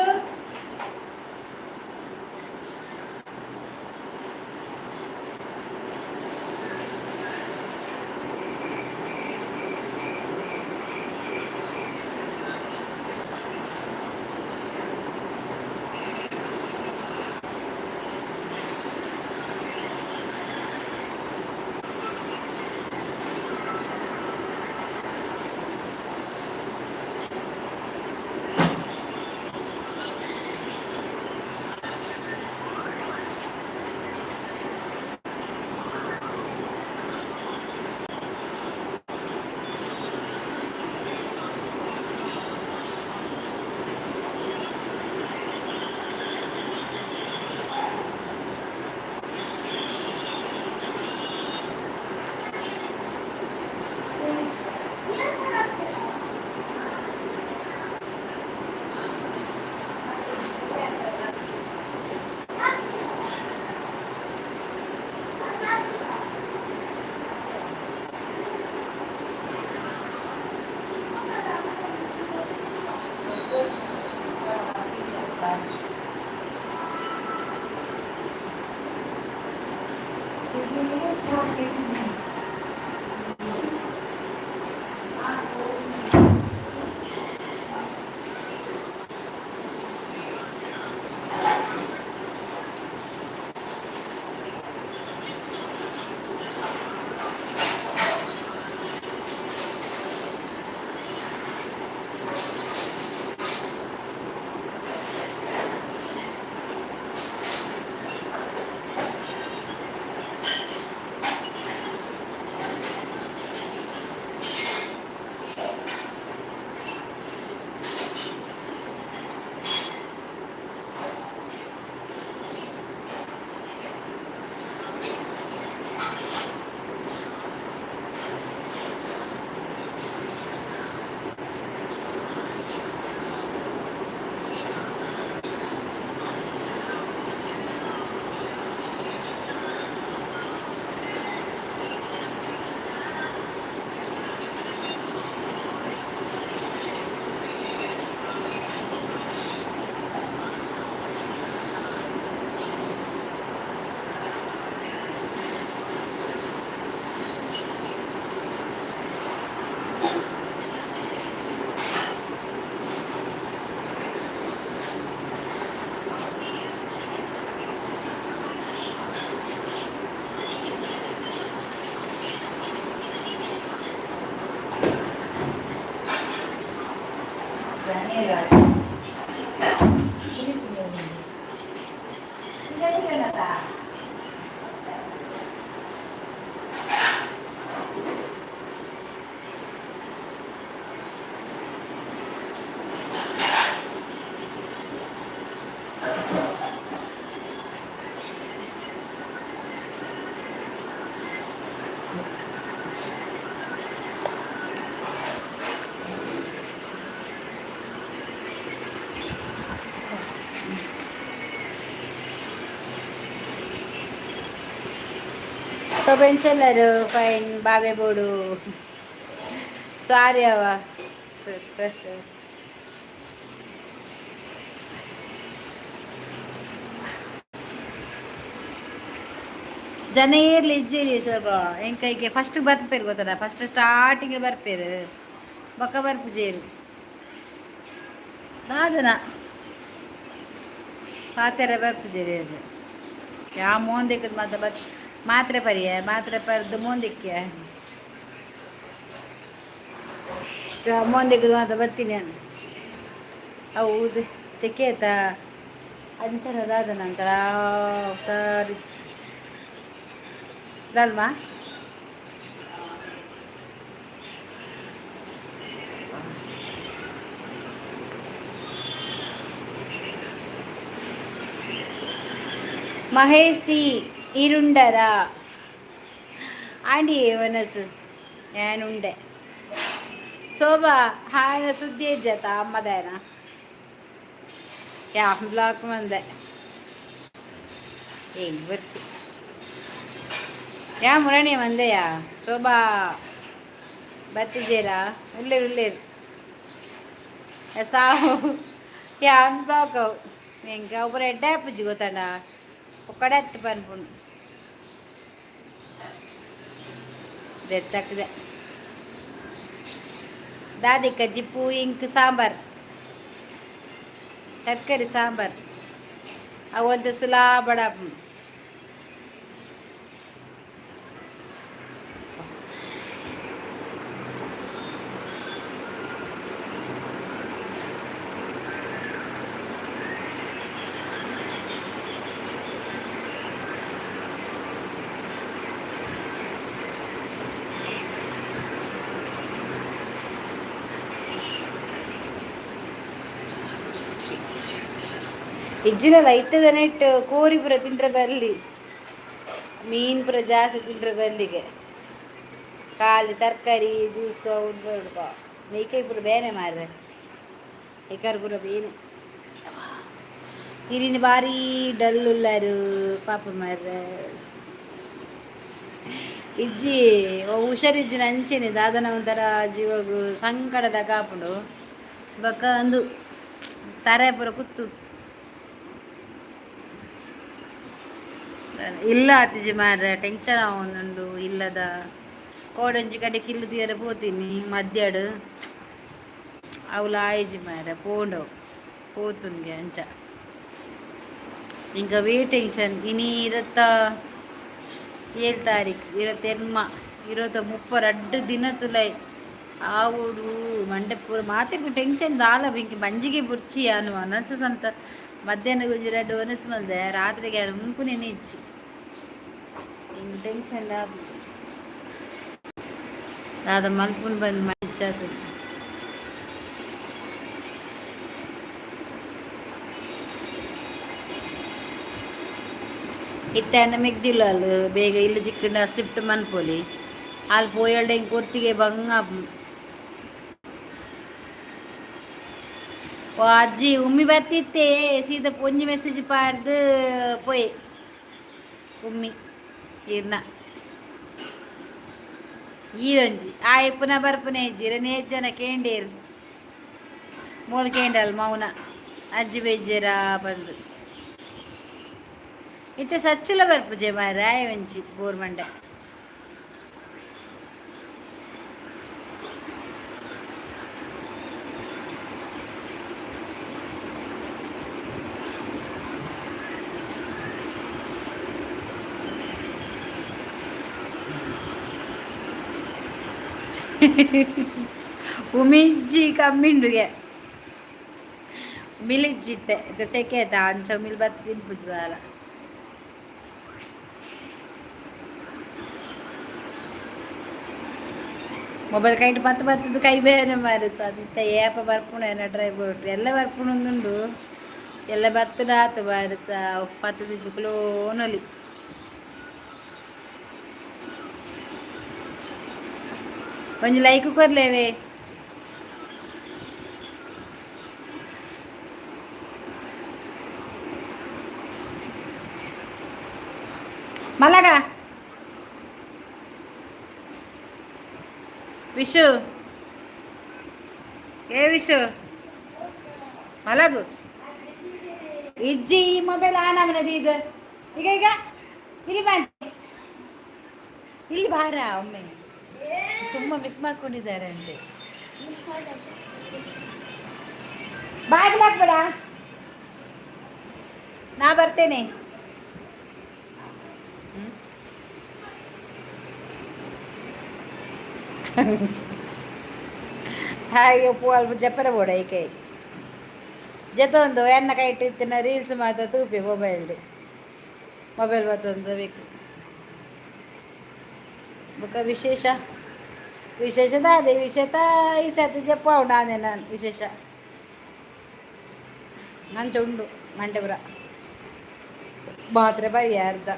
ಶೋಭೆಂಚೆಲ್ಲರು ಫೈನ್ ಬಾಬೆ ಬೋಡು ಸಾರಿ ಅವ ಫ್ರೆಶ್ ಜನ ಇರ್ಲಿ ಇಜ್ಜಿರಿ ಶೋಭಾ ಎಂಕೈಗೆ ಫಸ್ಟ್ ಬರ್ಪೇರು ಗೊತ್ತಲ್ಲ ಫಸ್ಟ್ ಸ್ಟಾರ್ಟಿಂಗ್ ಬರ್ಪೇರು ಬೊಕ್ಕ ಬರ್ಪುಜೇರು ದಾದನ ಪಾತೆರ ಬರ್ಪುಜೇರಿ ಅದು ಯಾವ ಮೋಂದಿಕ್ಕದು ಮಾತ್ರ ಮಾತ್ರೆ ಪರಿಯ ಮಾತ್ರೆ ಪರ್ದು ಮೋಂದಿಕ್ಕೆ ಮೋಂದಿಕ್ಕದು ಮಾತ್ರ ಬರ್ತೀನಿ ಅಂತ ಹೌದು ಸೆಕೆ ಆಯ್ತಾ ಅಂಚನದಾದ ನಂತರ ಸರಿ ದಲ್ಮಾ ಮಹೇಶ್ ಟಿ ഇരുണ്ടരാ ಆಂಡಿ ಮನಸ್ಸು ಏನುಂಡೆ ಶೋಭಾ ಹಾಯನ ಸುದ್ದಿ ಇಜ್ಜತ ಅಮ್ಮದೇನ ಯಾ ಬ್ಲಾಕ್ ಮಂದೆ ಏನು ಬರ್ಸಿ ಯಾ ಮುರಣಿ ಮಂದೆಯಾ ಶೋಭಾ ಬರ್ತಿದ್ದೀರಾ ಉಳ್ಳೇರು ಉಳ್ಳೇರು ಸಾವು ಯಾ ಅನ್ಬ್ಲಾಕ್ ಎಂಕ ಒಬ್ಬರು ಎಡ್ಡೆ ಅಪ್ಪಜಿ ಗೊತ್ತಣ್ಣ ಒಕ್ಕಡೆ ಹತ್ತು ಪನ್ಪುಣ್ ದೆತ್ತಕ್ದೆ ದಾದಿಕ್ಕ ಜಿಪ್ಪು ಇಂಕ್ ಸಾಂಬಾರ್ ತರಕಾರಿ ಸಾಂಬಾರ್ ಅವೊಂದು ಸುಲಾ ಬಡಾಪ್ ಇಜ್ಜಿನಲ್ಲ ಇತ್ತದನ ಇಟ್ಟು ಕೋರಿ ಪುರ ತಿಂಡ್ರೆ ಬರಲಿ ಮೀನು ಪುರ ಜಾಸ್ತಿ ತಿಂಡ್ರೆ ಬರಲಿಗೆ ಖಾಲಿ ತರಕಾರಿ ಜ್ಯೂಸು ಅವ್ರು ಬೇಡ ಮೇಕೆ ಪುರ ಬೇನೆ ಮಾರ್ರೆ ಏಕರ್ ಪುರ ಬೇನೆ ಹಿರಿನ ಭಾರಿ ಡಲ್ ಉಳ್ಳಾರು ಪಾಪ ಮಾರ್ರೆ ಇಜ್ಜಿ ಹುಷಾರಿಜ್ಜಿನ ಅಂಚೆನೆ ದಾದನ ಒಂಥರ ಜೀವಗು ಸಂಕಟದ ಕಾಪುಂಡು ಬಕ್ಕ ಅಂದು ತರೆ ಪುರ ಕುತ್ತು ಇಲ್ಲ ಆತಿಜಿ ಮಾರ್ರೆ ಟೆನ್ಷನ್ ಆವೊಂದುಂಡು ಇಲ್ಲದ ಕೋಡಂಜಿ ಕಡೆ ಕಿಲ್ಲು ತೀರ ಪೋತೀನಿ ಮಧ್ಯಾಡು ಅವಳು ಆಯ್ಜಿ ಮಾರ್ರೆ ಪೋಂಡವು ಪೋತುನ್ಗೆ ಅಂಚ ಇಂಕ ವೇ ಟೆನ್ಷನ್ ಇನಿ ಇರತ್ತ 7 ತಾರೀಕು ಇರತ್ತೆರ್ಮ ಇರೋತ 32 ದಿನ ತುಲೈ ಆವುಡು ಮಂಡೆ ಪೂರ ಮಾತೆಗೆ ಟೆನ್ಷನ್ ದಾಲ ಬಿಂಕಿ ಮಂಜಿಗೆ ಬುರ್ಚಿ ಅನು ಅನಸು ಸಂತ ಮಧ್ಯಾಹ್ನ ಗುಂಜಿ 2 ಒನಸು ಮಂದೆ ರಾತ್ರಿಗೆ ಮುಂಪುನೆ ಇಚ್ಚಿ ಹಿಂಗೆ ಟೆನ್ಷನ್ ದಾದ ಮಲ್ಪುನ್ ಬಂದು ಮಂಚಾತು ಇತ್ತ ಅಣ್ಣ ಮೆಗ್ದಿಲ್ಲ ಅಲ್ಲಿ ಬೇಗ ಇಲ್ಲಿ ದಿಕ್ಕಂಡ ಶಿಫ್ಟ್ ಮನ್ಪೋಲಿ ಅಲ್ಲಿ ಪೋಯಲ್ಡೆ ಹಿಂಗೆ ಕೊರ್ತಿಗೆ ಬಂಗ ಓ ಅಜ್ಜಿ ಉಮ್ಮಿ ಬತ್ತಿತ್ತೆ ಸೀದಾ ಪೊಂಜಿ ಮೆಸೇಜ್ ಪಾಡ್ದು ಪೋಯ್ ಉಮ್ಮಿ ಇರ್ನ ಈರೊಂಜಿ ಆಯ್ ಪುನಃ ಬರ್ಪುನೆ ಇಜ್ಜಿರ ನೇಜ್ ಜನ ಕೇಂಡೇರು ಮೂಲ ಕೇಂಡಲ್ ಮೌನ ಅಜ್ಜಿ ಬೆಜ್ಜೆರ ಬಂದು ಇತ್ತೆ ಸಚ್ಚುಲ ಬರ್ಪುಜೆ ಮಾರ್ರೆ ಆಯ್ ಒಂಜಿ ಬೋರ್ಮಂಡೆ ಉಮಿಜ್ಜಿ ಕಮ್ಮಿಂಡುಗೆ ಮಿಲಿಜ್ಜಿತ್ತೆ ಇದು ಸೆಕೆ ಆಯ್ತಾ ಅಂಚ ಮಿಲ್ ಬತ್ತು ತಿನ್ಪುಜ್ವಾಲ ಮೊಬೈಲ್ ಕೈಟ್ ಮತ್ತೆ ಬರ್ತದ ಕೈ ಬೇನೆ ಮಾರುತ್ತ ಅದಿತ್ತ ಏಪ ಬರ್ಪುಣ ಡ್ರೈವ್ ಬಿಟ್ರಿ ಎಲ್ಲ ಬರ್ಪುಣ ಒಂದುಂಡು ಎಲ್ಲ ಬತ್ತದ ಆತು ಮಾರುತ್ತ 10 ದಿಜ್ಜುಕ್ಲೋನಲ್ಲಿ ಒಂಜಿ ಲೈಕ್ ಕೊರ್ಲೇವೆ ಮಲಗ ವಿಶು ಏ ವಿಶು ಮಲಗು ಇಜ್ಜಿ ಈ ಮೊಬೈಲ್ ಆನ್ ಆಗಿದೆ ಇದು ಈಗ ಈಗ ಇಲ್ಲಿ ಬಾ ಇಲ್ಲಿ ಬಾರ ಒಮ್ಮೆ ತುಂಬ ಮಿಸ್ ಮಾಡ್ಕೊಂಡಿದ್ದಾರೆ ಅಂತೆ ಬಾಗಿಲಾಕ್ಬೇಡ ನಾ ಬರ್ತೇನೆ ಹಾಗೆ ಅಲ್ಪ ಜಪ್ಪರ ಬೋಡ ಈ ಕೈ ಜೊತೊಂದು ಎಣ್ಣ ಕೈ ಇಟ್ಟಿತ್ತಿನ ರೀಲ್ಸ್ ಮಾತ್ರ ತೂಪಿ ಮೊಬೈಲ್ ಮತ್ತೊಂದು ಬೇಕು ಬೊಕ್ಕ ವಿಶೇಷ ವಿಶೇಷದ ಅದೇ ವಿಶೇಷ ಈ ಸರ್ತಿ ಜಪ್ಪ ಉಂಡು ನಾನು ವಿಶೇಷ ನಂಚ ಉಂಡು ಮಂಟೆಪುರ ಮಾತ್ರ ಬರಿ ಅರ್ಧ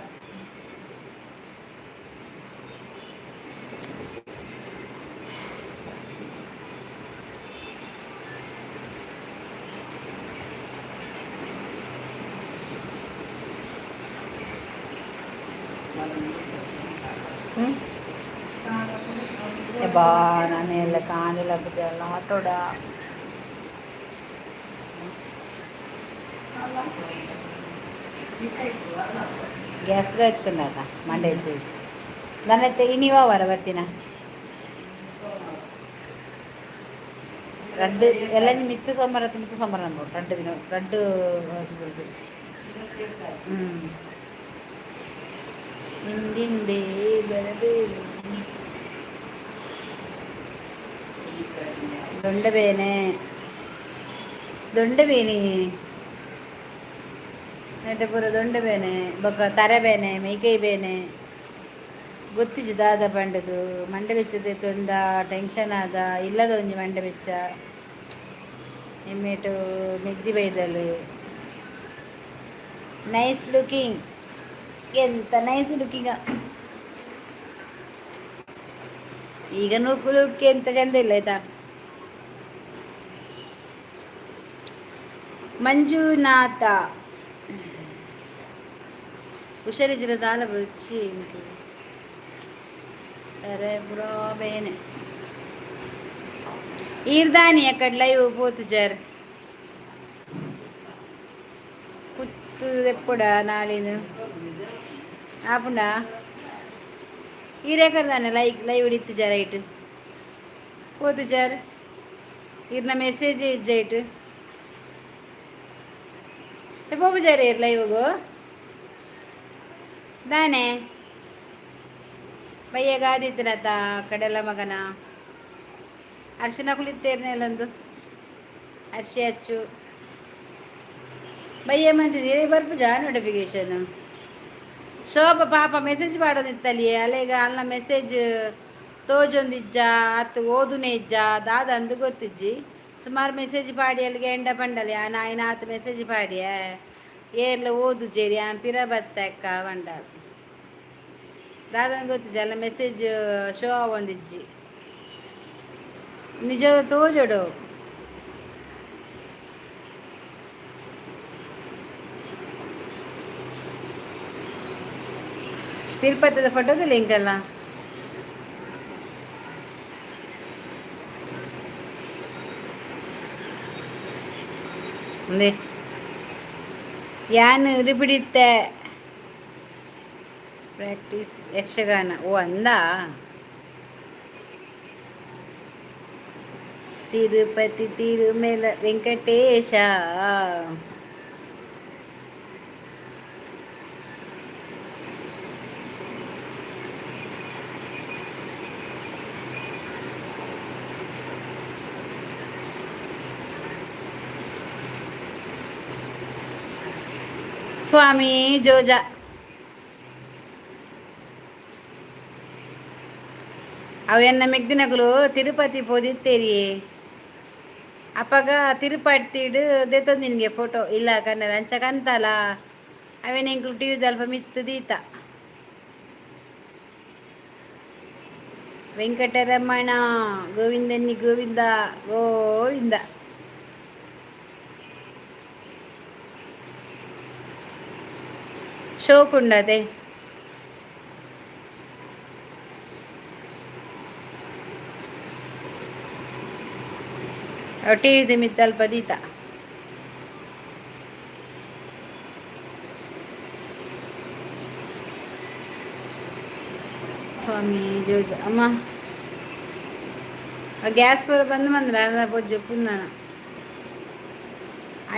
ಬಾ ನಾನು ಎಲ್ಲ ಕಾಣಿಲ್ಲ ಎಲ್ಲ ಆಟೋಡ ಗ್ಯಾಸ್గా ఎత్తున్నద మండే చేసి దాని అయితే ఇనివా వరవత్తిన ரெண்டு எல்லாம் மித்து சோமரம் அனுப்போம் 2 தினம் 2 ಹಿಂದಿಂದೆ ಬರಬೇರು ದೊಂಡಬೇನೆ ನೆಟ್ಟೆ ಪೂರ ದೊಂಡಬೇನೆ ಬೊಕ್ಕ ತರಬೇನೆ ಮೈಕೈ ಬೇನೆ ಗೊತ್ತಿಜ್ಜು ದಾದ ಪಂಡದು ಮಂಡೆ ಬೆಚ್ಚದ ತೊಂದ ಟೆನ್ಷನ್ ಆದ ಇಲ್ಲದ ಒಂಜಿ ಮಂಡೆ ಬೆಚ್ಚ ಎಮ್ಮೆಟು ಮೆಗ್ದಿ ಬೈದಲು ನೈಸ್ ಲುಕಿಂಗ್ ಎಂತ ನೈಸ್ ಲುಕಿಂಗ ಈಗ ಲುಕ್ ಎಂತ ಚಂದ ಇಲ್ಲ ಆಯ್ತಾ ಮಂಜುನಾಥ ಹುಷಾರಿಜ್ಜಿನ ದಾಲ ಬಚ್ಚಿ ಅರೆ ಬ್ರೋ ಬೇನೆ ఈర్దాని అక్కడ లైవ్ పోతు జర్ కుత్తు ఎప్పుడా నాలేను ఆపుండా ఈరేకర్దాನೆ లైవ్ ಹಿಡಿತು ಜರ ಇಟ್ಟು పోతు జర్ ఈర్ನ ಮೆಸೇಜ್ ಇಜ್ಜೈಟ್ పోపు జర ఇర్ లైవ్ಗು ದಾನೆ ಬಯ್ಯಗ ಆದಿತ್ತನತ ಕಡೆಲ್ಲ ಮಗನ ಅರ್ಶಿನ ಕುಳಿತೇರ್ನೆಲ್ಲೊಂದು ಅರ್ಶಿ ಹಚ್ಚು ಬಯ್ಯ ಮಂತಿದ್ದೀರಿ ಬರ್ಪುಜಾ ನೋಟಿಫಿಕೇಶನ್ ಶೋಭ ಪಾಪ ಮೆಸೇಜ್ ಮಾಡೋದಿತ್ತಲ್ಲಿ ಅಲ್ಲೇಗ ಅಲ್ಲ ಮೆಸೇಜ್ ತೋಜೊಂದಿಜ್ಜ ಅತ್ತು ಓದುನೇ ಇಜ್ಜ ದಾದ ಅಂದು ಗೊತ್ತಿಜ್ಜಿ ಸುಮಾರು ಮೆಸೇಜ್ ಪಾಡಿ ಅಲ್ಲಿಗೆ ಎಂಡ ಪಂಡಲಿ ನಾಯಿನ ಆತು ಮೆಸೇಜ್ ಪಾಡಿಯ ಏರ್ಲ ಓದು ಜೇರಿ ಪಿರ ಬತ್ತಕ್ಕ ಪಂಡಲ್ ದಾದಂಗೆ ಗೊತ್ತಿಜ್ಜ ಅಲ್ಲ ಮೆಸೇಜ್ ಶೋ ಒಂದಿಜ್ಜಿ ನಿಜ ತೋಜೋಡು ತಿರುಪತಿದ ಫೋಟೋದ ಲಿಂಕ್ ಅಲ್ಲ ಮುಂದೆ ಯಾನು ಹಿಡಿಬಿಡಿತ್ತೆ ಪ್ರಾಕ್ಟೀಸ್ ಯಕ್ಷಗಾನ ಓ ಅಂದ ತಿರುಪತಿ ತಿರುಮೇಲ ವೆಂಕಟೇಶ ಸ್ವಾಮಿ ಜೋಜ ಅವೆನ್ನ ಮೆಗ್ದಿನಗಳು ತಿರುಪತಿ ಪೋದಿತ್ತೇರಿ ಅಪ್ಪಗ ತಿರುಪತಿಡು ದೇತದ ನಿನಗೆ ಫೋಟೋ ಇಲ್ಲ ಕನ್ನಡ ಅಂಚ ಕಂತಲ್ಲ ಅವೇನು ಇಂಕ್ಲು ಟಿ ವಿದ ಅಲ್ಪ ಮಿತ್ತು ದೀತ ವೆಂಕಟರಮಣ ಗೋವಿಂದನಿ ಗೋವಿಂದ ಗೋವಿಂದ ಶೋಕುಂಡದೆ ಒಟ್ಟೇ ಇದೆ ಮಿತ್ತಲ್ಪ ದೀತ ಸ್ವಾಮಿ ಜೋಜ ಅಮ್ಮ ಗ್ಯಾಸ್ ಬರ ಬಂದು ಬಂದ್ರೆ ಅಲ್ಲ ಪೊಜ್ಜು ಪುನ್ನ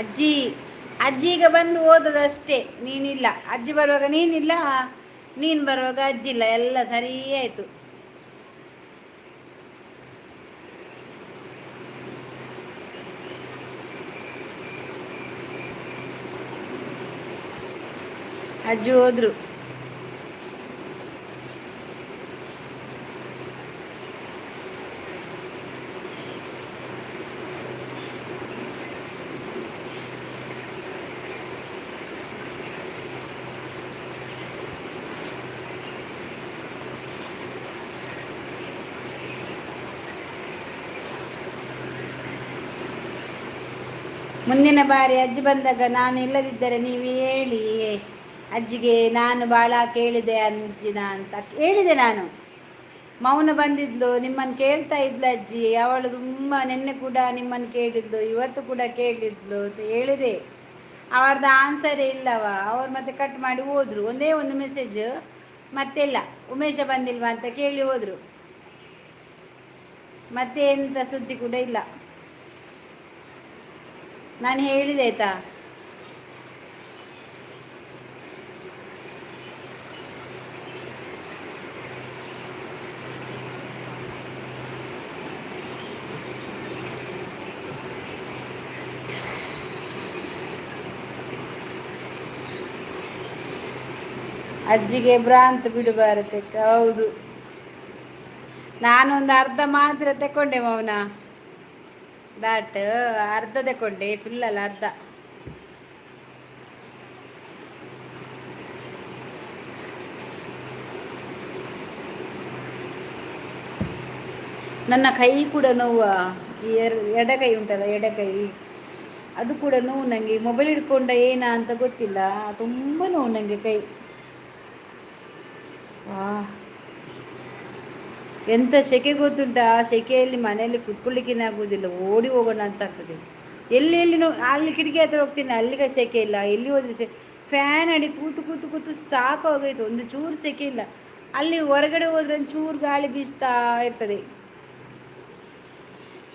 ಅಜ್ಜಿ ಅಜ್ಜಿ ಈಗ ಬಂದು ಓದೋದಷ್ಟೇ ನೀನಿಲ್ಲ ಅಜ್ಜಿ ಬರುವಾಗ ನೀನಿಲ್ಲ ನೀನು ಬರುವಾಗ ಅಜ್ಜಿ ಇಲ್ಲ ಎಲ್ಲ ಸರಿ ಆಯಿತು. ಅಜ್ಜಿ ಹೋದ್ರು. ಮುಂದಿನ ಬಾರಿ ಅಜ್ಜಿ ಬಂದಾಗ ನಾನು ಇಲ್ಲದಿದ್ದರೆ ನೀವು ಹೇಳಿ ಅಜ್ಜಿಗೆ ನಾನು ಭಾಳ ಕೇಳಿದೆ ಅಜ್ಜಿನ ಅಂತ ಹೇಳಿದೆ ನಾನು. ಮೌನ ಬಂದಿದ್ಲು, ನಿಮ್ಮನ್ನು ಕೇಳ್ತಾ ಇದ್ಲು ಅಜ್ಜಿ, ಅವಳು ತುಂಬ ನಿನ್ನೆ ಕೂಡ ನಿಮ್ಮನ್ನು ಕೇಳಿದ್ಲು, ಇವತ್ತು ಕೂಡ ಕೇಳಿದ್ಲು ಅಂತ ಹೇಳಿದೆ. ಅವ್ರದ್ದು ಆನ್ಸರೇ ಇಲ್ಲವ, ಅವ್ರು ಮತ್ತೆ ಕಟ್ ಮಾಡಿ ಹೋದರು. ಒಂದೇ ಒಂದು ಮೆಸೇಜ್ ಮತ್ತೆಲ್ಲ ಉಮೇಶ ಬಂದಿಲ್ವಾ ಅಂತ ಕೇಳಿ ಹೋದರು. ಮತ್ತೆ ಎಂಥ ಸುದ್ದಿ ಕೂಡ ಇಲ್ಲ. ನಾನು ಹೇಳಿದೆ ಆಯ್ತಾ. ಅಜ್ಜಿಗೆ ಭ್ರಾಂತ ಬಿಡಬಾರದೆ. ಹೌದು, ನಾನೊಂದು ಅರ್ಧ ಮಾತ್ರ ತಗೊಂಡೆ ಮೌನ, ದಾಟ್ ಅರ್ಧ ತಗೊಂಡೆ, ಫುಲ್ ಅಲ್ಲ ಅರ್ಧ. ನನ್ನ ಕೈ ಕೂಡ ನೋವು, ಎಡಗೈ ಉಂಟಲ್ಲ ಎಡಗೈ, ಅದು ಕೂಡ ನೋವು ನನಗೆ. ಮೊಬೈಲ್ ಹಿಡ್ಕೊಂಡ ಏನಾ ಅಂತ ಗೊತ್ತಿಲ್ಲ, ತುಂಬ ನೋವು ನನಗೆ ಕೈ. ಎಂಥ ಸೆಕೆ ಗೊತ್ತುಂಟ, ಆ ಸೆಕೆಯಲ್ಲಿ ಮನೆಯಲ್ಲಿ ಕುತ್ಕೊಳ್ಳಿಕ್ಕೇ ಆಗೋದಿಲ್ಲ, ಓಡಿ ಹೋಗೋಣ ಅಂತ ಆಗ್ತದೆ. ಎಲ್ಲಿ ಅಲ್ಲಿ ಕಿಟಕಿ ಹತ್ರ ಹೋಗ್ತೀನಿ, ಅಲ್ಲಿಗೆ ಸೆಕೆ ಇಲ್ಲ. ಎಲ್ಲಿ ಹೋದ್ರೆ ಫ್ಯಾನ್ ಅಡಿ ಕೂತು ಕೂತು ಕೂತು ಸಾಕಾಗೋಯ್ತು, ಒಂದು ಚೂರು ಸೆಕೆ ಇಲ್ಲ. ಅಲ್ಲಿ ಹೊರಗಡೆ ಹೋದ್ರೆ ಒಂದು ಚೂರು ಗಾಳಿ ಬೀಸ್ತಾ ಇರ್ತದೆ.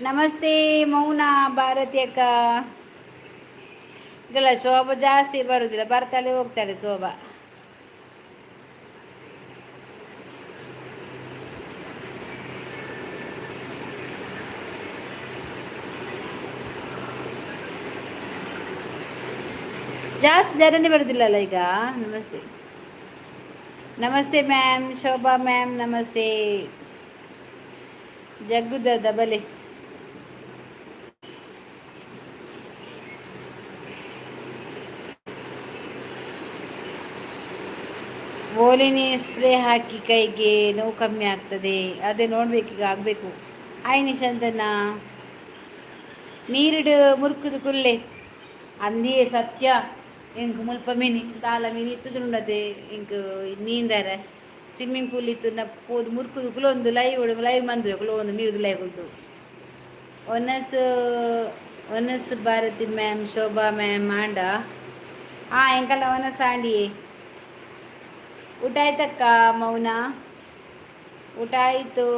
ನಮಸ್ತೆ ಮೌನ ಭಾರತಿ ಅಕ್ಕ. ಇಲ್ಲ ಶೋಭಾ ಜಾಸ್ತಿ ಬರುವುದಿಲ್ಲ, ಬರ್ತಾಳೆ ಹೋಗ್ತಾಳೆ ಶೋಭಾ. ಜಾಸ್ತಿ ಜನನೇ ಬರೋದಿಲ್ಲಲ್ಲ ಈಗ. ನಮಸ್ತೆ ನಮಸ್ತೆ ಮ್ಯಾಮ್, ಶೋಭಾ ಮ್ಯಾಮ್ ನಮಸ್ತೆ. ಜಗ್ಗುದದ ಬಲೆ ಓಲಿನಿ ಸ್ಪ್ರೇ ಹಾಕಿ ಕೈಗೆ ನೋವು ಕಮ್ಮಿ ಆಗ್ತದೆ. ಅದೇ ನೋಡ್ಬೇಕೀಗ, ಆಗಬೇಕು. ಆಯ್ ನಿಶಾಂತನ ನೀರಿಡು ಮುರುಕುದು ಕುಲ್ಲೆ ಅಂದೇ ಸತ್ಯ. ಇಂಕ್ ಮುಲ್ಪ ಮೀನಿ ದಾಲ ಮೀನು ಇತ್ತದುಂಡದೆ ಇಂಕ್ ನೀಂದರ ಸ್ವಿಮ್ಮಿಂಗ್ ಪೂಲ್ ಇತ್ತು ಪೋದು ಮುರುಕುದು ಕುಲೊಂದು ಲೈವ್ ಮಂದು ಕುಲೊಂದು ನೀರು ಲೈವ್ ಕುಲ್ತು ಒನಸ್ ಭಾರತಿ ಮ್ಯಾಮ್, ಶೋಭಾ ಮ್ಯಾಮ್ ಆಂಡ ಎಂಕಲ್ಲ ಒನಸ್ ಆಂಡಿ. ಊಟ ಆಯ್ತಕ್ಕ ಮೌನ, ಊಟ ಆಯಿತು.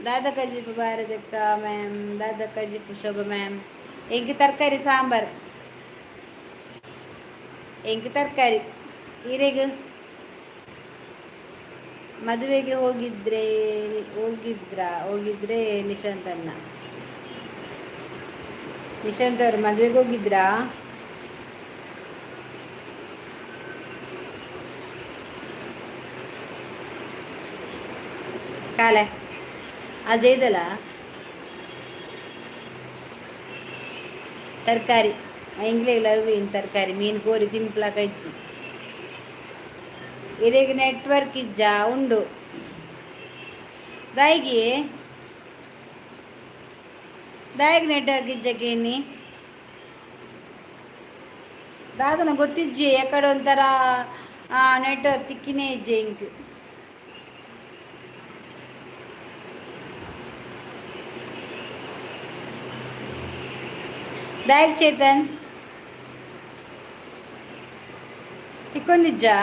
ದಾದಾ ಕಜಿಪು ಭಾರತಕ್ಕ ಮ್ಯಾಮ್, ದಾದಾ ಕಜಿಪು ಶೋಭಾ ಮ್ಯಾಮ್. ಎಂಕಿ ತರಕಾರಿ ಸಾಂಬಾರು, ಎಂಕಿ ತರಕಾರಿ. ಹಿರೇಗ ಮದುವೆಗೆ ಹೋಗಿದ್ರೆ ನಿಶಾಂತ್ ಅವ್ರು ಮದುವೆಗೆ ಹೋಗಿದ್ರಾ? ಕಾಲೆ ಅಜಯ್ ಇದಲ್ಲ ತರಕಾರಿ ಎಂಗ್ಲೇ ಲವ್ ತರಕಾರಿ ಮೀನು ಕೋರಿ ತಿನ್ಪ್ಲಾಕ ಇಜ್ಜಿ ಇರೇಗ ನೆಟ್ವರ್ಕ್ ಇಜ್ಜ ಉಂಡು ದಾಯಿಗೆ ನೆಟ್ವರ್ಕ್ ಇಜ್ಜಕೇನಿ ದಾದನ ಗೊತ್ತಿಜ್ಜಿ ಎಕಡೆ ಒಂಥರ ನೆಟ್ವರ್ಕ್ ತಿಕ್ಕಿನೇ ಇಜ್ಜೆ ಇಂಕ್ ದಯಕ್ ಚೇತನ್ ತಿಕ್ಕೊಂಡಿಜ್ಜಾ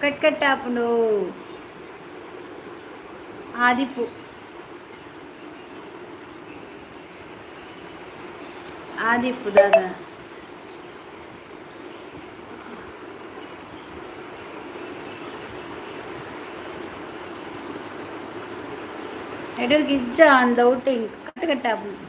ಕಟ್ ಕಟ್ ಆಪುಂಡು ಆದಿಪ್ಪು ಆದಿಪ್ಪು ದಾದ ಎಡರ್ಗೆ ಇಜ್ಜ ಅಂದ ಔಟಿಂಗ್ ಕಟ್ ಕಟ್ ಆಪುಂಡು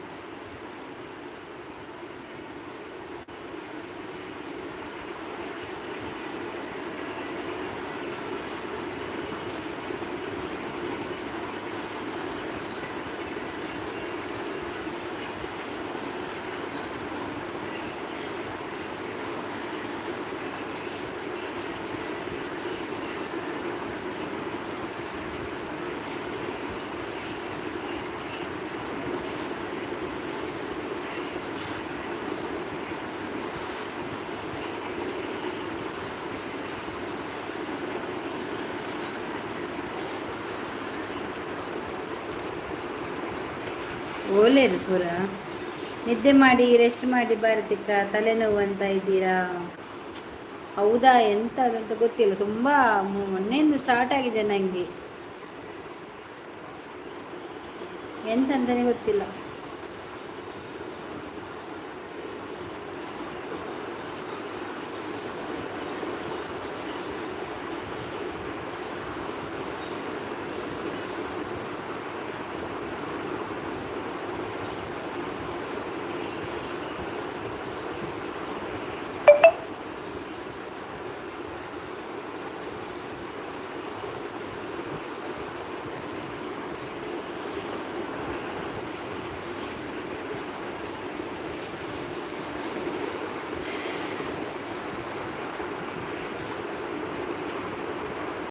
ಒಳ್ಳೆಯದು ಪೂರ ನಿದ್ದೆ ಮಾಡಿ ರೆಸ್ಟ್ ಮಾಡಿ ಭಾರತಿಕ ತಲೆನೋವು ಅಂತ ಇದ್ದೀರಾ ಹೌದಾ ಎಂತ ಅದಂತ ಗೊತ್ತಿಲ್ಲ ತುಂಬ ಮೊನ್ನೆಯಿಂದ ಸ್ಟಾರ್ಟ್ ಆಗಿದೆ ನನಗೆ ಎಂತಂತಲೇ ಗೊತ್ತಿಲ್ಲ